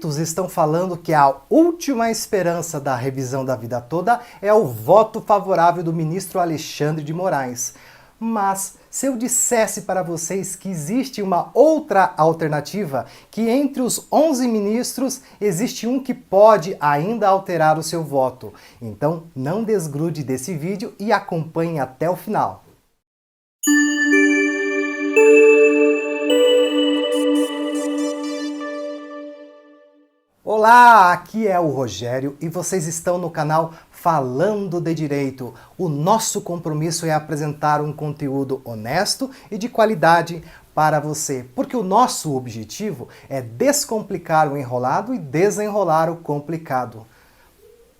Muitos estão falando que a última esperança da revisão da vida toda é o voto favorável do ministro Alexandre de Moraes. Mas se eu dissesse para vocês que existe uma outra alternativa, que entre os 11 ministros existe um que pode ainda alterar o seu voto. Então não desgrude desse vídeo e acompanhe até o final. Olá, aqui é o Rogério e vocês estão no canal Falando de Direito. O nosso compromisso é apresentar um conteúdo honesto e de qualidade para você, porque o nosso objetivo é descomplicar o enrolado e desenrolar o complicado.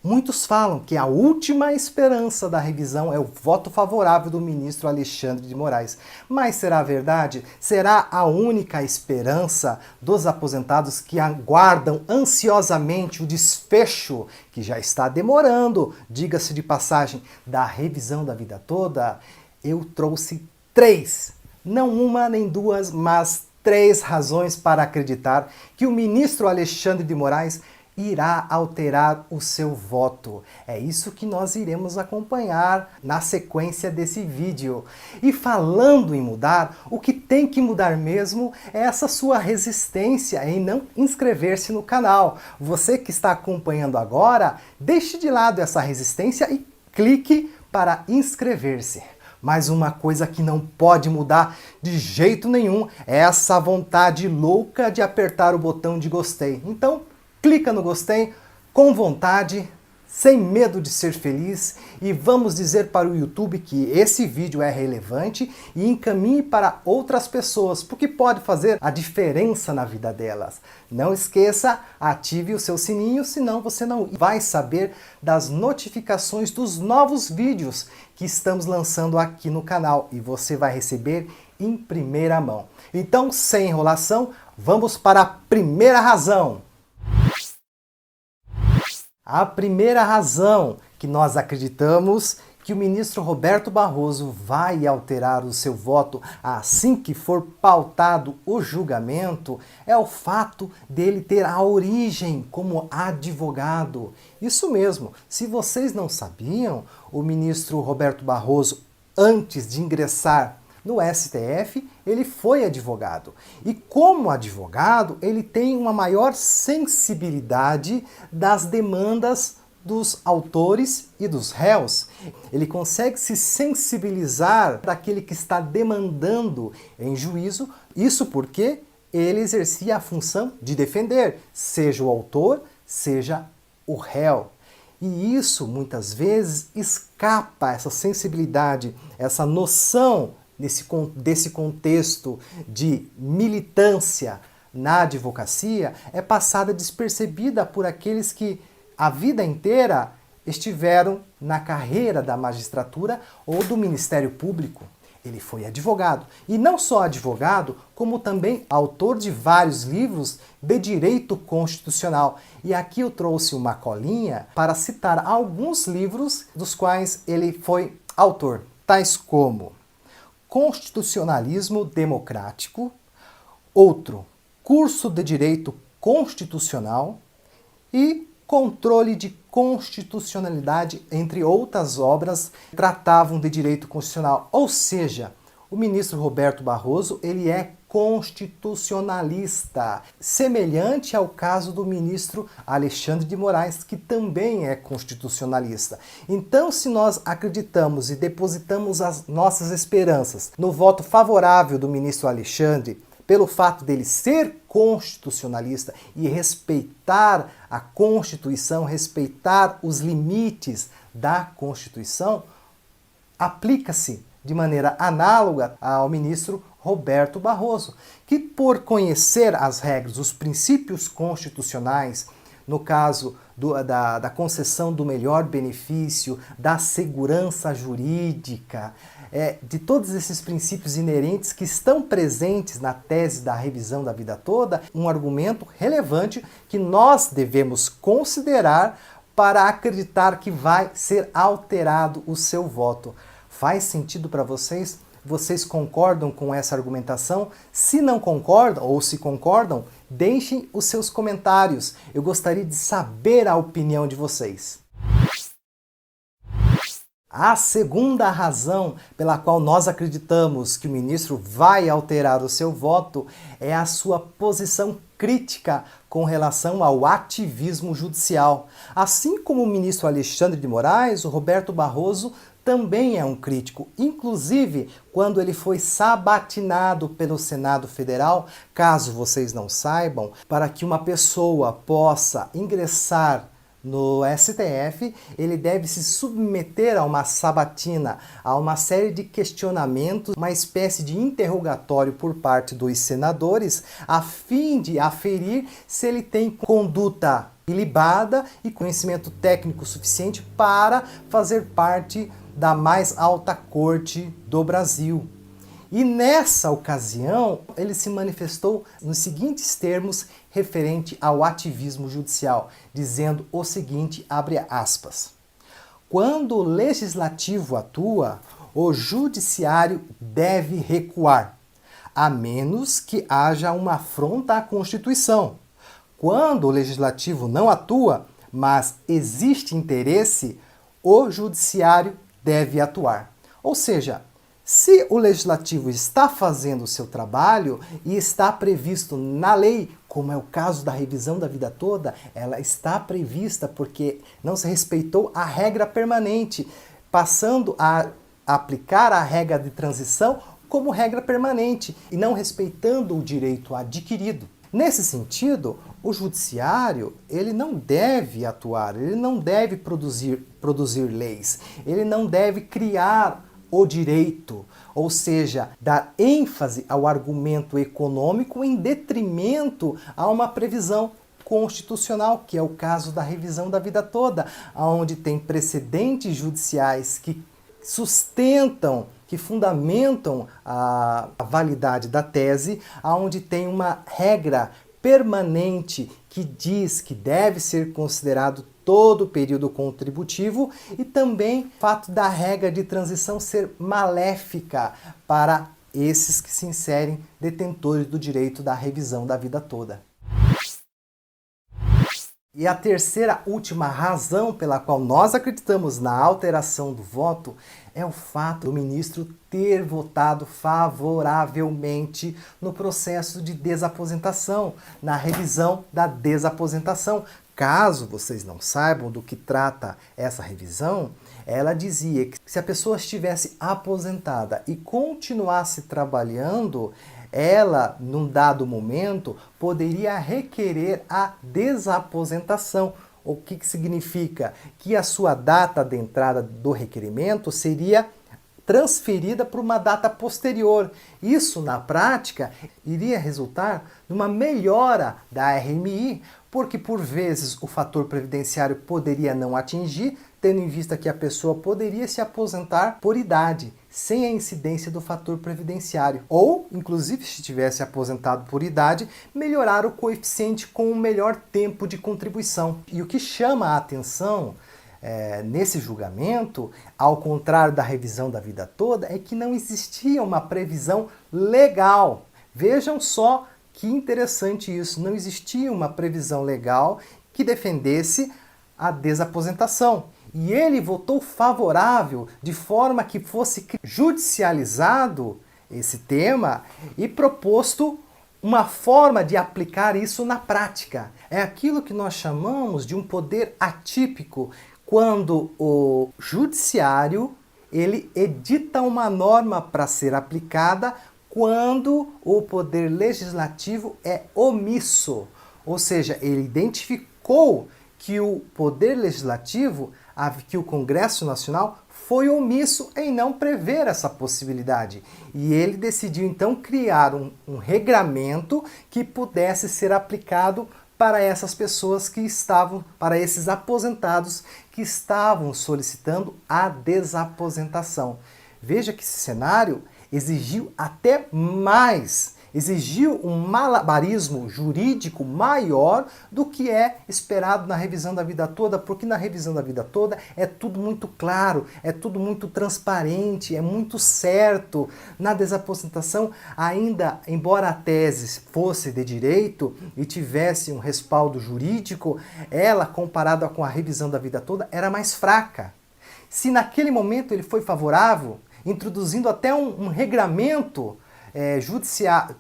Muitos falam que a última esperança da revisão é o voto favorável do ministro Alexandre de Moraes. Mas será verdade? Será a única esperança dos aposentados que aguardam ansiosamente o desfecho, que já está demorando, diga-se de passagem, da revisão da vida toda? Eu trouxe três, não uma nem duas, mas três razões para acreditar que o ministro Alexandre de Moraes irá alterar o seu voto. É isso que nós iremos acompanhar na sequência desse vídeo. E falando em mudar, o que tem que mudar mesmo é essa sua resistência em não inscrever-se no canal. Você que está acompanhando agora, deixe de lado essa resistência e clique para inscrever-se. Mas uma coisa que não pode mudar de jeito nenhum é essa vontade louca de apertar o botão de gostei. Então, clica no gostei com vontade, sem medo de ser feliz, e vamos dizer para o YouTube que esse vídeo é relevante e encaminhe para outras pessoas, porque pode fazer a diferença na vida delas. Não esqueça, ative o seu sininho, senão você não vai saber das notificações dos novos vídeos que estamos lançando aqui no canal e você vai receber em primeira mão. Então, sem enrolação, vamos para a primeira razão. A primeira razão que nós acreditamos que o ministro Roberto Barroso vai alterar o seu voto assim que for pautado o julgamento é o fato dele ter a origem como advogado. Isso mesmo, se vocês não sabiam, o ministro Roberto Barroso, antes de ingressar no STF, ele foi advogado. E como advogado, ele tem uma maior sensibilidade das demandas dos autores e dos réus. Ele consegue se sensibilizar daquele que está demandando em juízo, isso porque ele exercia a função de defender, seja o autor, seja o réu. E isso, muitas vezes, escapa essa sensibilidade, essa noção desse contexto de militância na advocacia, é passada despercebida por aqueles que a vida inteira estiveram na carreira da magistratura ou do Ministério Público. Ele foi advogado. E não só advogado, como também autor de vários livros de direito constitucional. E aqui eu trouxe uma colinha para citar alguns livros dos quais ele foi autor, tais como Constitucionalismo Democrático, outro, Curso de Direito Constitucional e Controle de Constitucionalidade, entre outras obras, tratavam de direito constitucional. Ou seja, o ministro Roberto Barroso, ele é constitucionalista, semelhante ao caso do ministro Alexandre de Moraes, que também é constitucionalista. Então, se nós acreditamos e depositamos as nossas esperanças no voto favorável do ministro Alexandre, pelo fato dele ser constitucionalista e respeitar a Constituição, respeitar os limites da Constituição, aplica-se de maneira análoga ao ministro Roberto Barroso, que por conhecer as regras, os princípios constitucionais, no caso da concessão do melhor benefício, da segurança jurídica, de todos esses princípios inerentes que estão presentes na tese da revisão da vida toda, um argumento relevante que nós devemos considerar para acreditar que vai ser alterado o seu voto. Faz sentido para vocês? Vocês concordam com essa argumentação? Se não concordam, ou se concordam, Deixem os seus comentários. Eu gostaria de saber a opinião de vocês. A segunda razão pela qual nós acreditamos que o ministro vai alterar o seu voto é a sua posição crítica com relação ao ativismo judicial. Assim como o ministro Alexandre de Moraes, o Roberto Barroso também é um crítico. Inclusive, quando ele foi sabatinado pelo Senado Federal, caso vocês não saibam, para que uma pessoa possa ingressar no STF, ele deve se submeter a uma sabatina, a uma série de questionamentos, uma espécie de interrogatório por parte dos senadores, a fim de aferir se ele tem conduta ilibada e conhecimento técnico suficiente para fazer parte da mais alta corte do Brasil. E nessa ocasião, ele se manifestou nos seguintes termos referente ao ativismo judicial, dizendo o seguinte, abre aspas: quando o legislativo atua, o judiciário deve recuar, a menos que haja uma afronta à Constituição. Quando o legislativo não atua, mas existe interesse, o judiciário deve atuar. Ou seja, se o legislativo está fazendo o seu trabalho e está previsto na lei, como é o caso da revisão da vida toda, ela está prevista porque não se respeitou a regra permanente, passando a aplicar a regra de transição como regra permanente e não respeitando o direito adquirido. Nesse sentido, o judiciário, ele não deve atuar, ele não deve produzir leis, ele não deve criar o direito, ou seja, dar ênfase ao argumento econômico em detrimento a uma previsão constitucional, que é o caso da revisão da vida toda, onde tem precedentes judiciais que sustentam, que fundamentam a validade da tese, onde tem uma regra permanente que diz que deve ser considerado todo o período contributivo e também o fato da regra de transição ser maléfica para esses que se inserem detentores do direito da revisão da vida toda. E a terceira última razão pela qual nós acreditamos na alteração do voto é o fato do ministro ter votado favoravelmente no processo de desaposentação, na revisão da desaposentação. Caso vocês não saibam do que trata essa revisão, ela dizia que se a pessoa estivesse aposentada e continuasse trabalhando, ela, num dado momento, poderia requerer a desaposentação. O que significa? Que a sua data de entrada do requerimento seria transferida para uma data posterior. Isso, na prática, iria resultar numa melhora da RMI, porque por vezes o fator previdenciário poderia não atingir, tendo em vista que a pessoa poderia se aposentar por idade, sem a incidência do fator previdenciário. Ou, inclusive, se tivesse aposentado por idade, melhorar o coeficiente com um melhor tempo de contribuição. E o que chama a atenção nesse julgamento, ao contrário da revisão da vida toda, é que não existia uma previsão legal. Vejam só que interessante isso, não existia uma previsão legal que defendesse a desaposentação. E ele votou favorável, de forma que fosse judicializado esse tema e proposto uma forma de aplicar isso na prática. É aquilo que nós chamamos de um poder atípico, quando o judiciário ele edita uma norma para ser aplicada quando o poder legislativo é omisso. Ou seja, ele identificou que o poder legislativo, que o Congresso Nacional, foi omisso em não prever essa possibilidade. E ele decidiu então criar um regramento que pudesse ser aplicado para essas pessoas que estavam, para esses aposentados que estavam solicitando a desaposentação. Veja que esse cenário exigiu até mais. exigiu um malabarismo jurídico maior do que é esperado na revisão da vida toda, porque na revisão da vida toda é tudo muito claro, é tudo muito transparente, é muito certo. Na desaposentação, ainda, embora a tese fosse de direito e tivesse um respaldo jurídico, ela, comparada com a revisão da vida toda, era mais fraca. Se naquele momento ele foi favorável, introduzindo até um regramento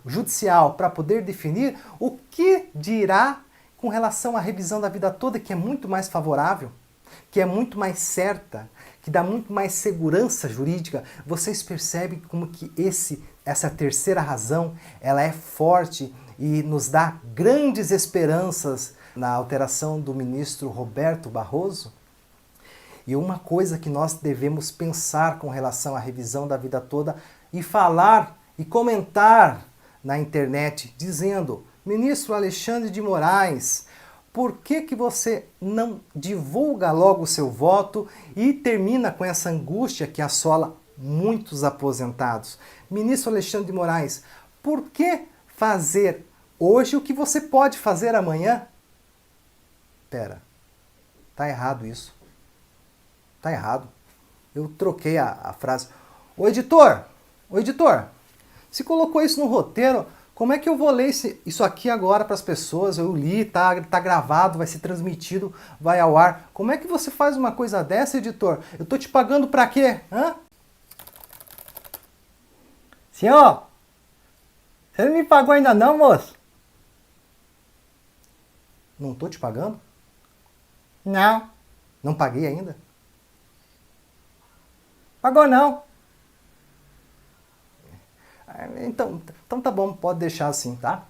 judicial para poder definir, o que dirá com relação à revisão da vida toda, que é muito mais favorável, que é muito mais certa, que dá muito mais segurança jurídica. Vocês percebem como que essa terceira razão ela é forte e nos dá grandes esperanças na alteração do ministro Roberto Barroso? E uma coisa que nós devemos pensar com relação à revisão da vida toda e falar e comentar na internet dizendo: ministro Alexandre de Moraes, por que você não divulga logo o seu voto e termina com essa angústia que assola muitos aposentados? Ministro Alexandre de Moraes, por que fazer hoje o que você pode fazer amanhã? Pera, tá errado isso. Tá errado. Eu troquei a frase. Ô editor, se colocou isso no roteiro, como é que eu vou ler isso aqui agora para as pessoas? Eu li, tá gravado, vai ser transmitido, vai ao ar. Como é que você faz uma coisa dessa, editor? Eu tô te pagando para quê? Hã? Senhor, você não me pagou ainda não, moço? Não tô te pagando? Não. Não paguei ainda? Pagou não. Então tá bom, pode deixar assim, tá?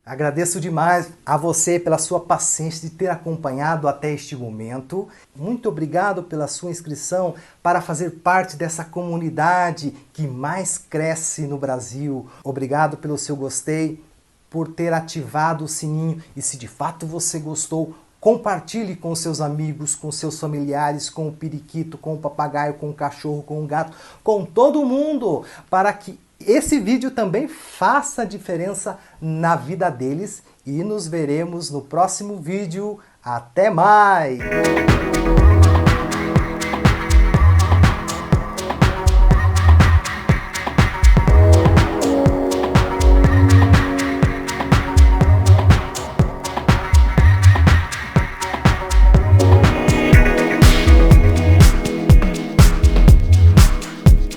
Agradeço demais a você pela sua paciência de ter acompanhado até este momento. Muito obrigado pela sua inscrição para fazer parte dessa comunidade que mais cresce no Brasil. Obrigado pelo seu gostei, por ter ativado o sininho e se de fato você gostou, compartilhe com seus amigos, com seus familiares, com o periquito, com o papagaio, com o cachorro, com o gato, com todo mundo, para que esse vídeo também faça diferença na vida deles e nos veremos no próximo vídeo. Até mais!